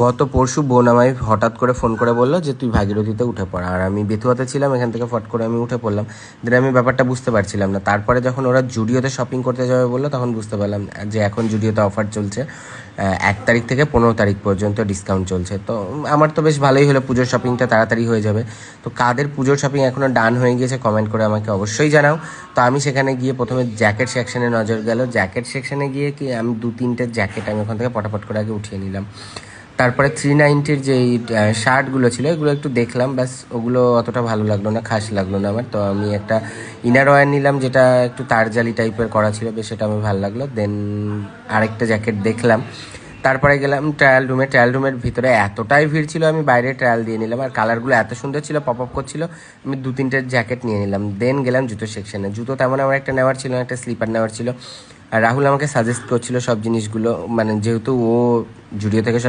গত পরশু বোন আমায় হঠাৎ করে ফোন করে বললো যে তুই ভাগীরথীতে উঠে পড়, আর আমি বেথুয়াতে ছিলাম, এখান থেকে ফট করে আমি উঠে পড়লাম। দেন আমি ব্যাপারটা বুঝতে পারছিলাম না। তারপরে যখন ওরা জুডিওতে শপিং করতে যাবে বললো, তখন বুঝতে পারলাম যে এখন জুডিওতে অফার চলছে, 1 তারিখ থেকে 15 তারিখ পর্যন্ত ডিসকাউন্ট চলছে। তো আমার তো বেশ ভালোই হলো, পুজোর শপিংটা তাড়াতাড়ি হয়ে যাবে। তো কাদের পুজোর শপিং এখনও ডান হয়ে গিয়েছে কমেন্ট করে আমাকে অবশ্যই জানাও। তো আমি সেখানে গিয়ে প্রথমে জ্যাকেট সেকশনে নজর গেল। জ্যাকেট সেকশনে গিয়ে কি আমি 2-3টে জ্যাকেট আমি ওখান থেকে পটাপট করে আগে উঠিয়ে নিলাম। তারপরে 390-র যেই শার্টগুলো ছিল এগুলো একটু দেখলাম, ব্যাস ওগুলো অতটা ভালো লাগলো না, খাস লাগলো না আমার। তো আমি একটা ইনার ওয়্যার নিলাম যেটা একটু তারজালি টাইপের করা ছিল, বেশ সেটা আমার ভালো লাগলো। দেন আরেকটা জ্যাকেট দেখলাম। তারপরে গেলাম ট্রায়াল রুমে। ট্রায়াল রুমের ভিতরে এতটাই ভিড় ছিল, আমি বাইরে ট্রায়াল দিয়ে নিলাম, আর কালারগুলো এত সুন্দর ছিল, পপ আপ করছিল, আমি 2-3টে জ্যাকেট নিয়ে নিলাম। দেন গেলাম জুতো সেকশনে। জুতো তেমন আমার একটা নেওয়ার ছিল না, একটা স্লিপার নেওয়ার ছিল। আর রাহুল আমাকে সাজেস্ট করছিল সব জিনিসগুলো, মানে যেহেতু ও জুডিও থেকে সব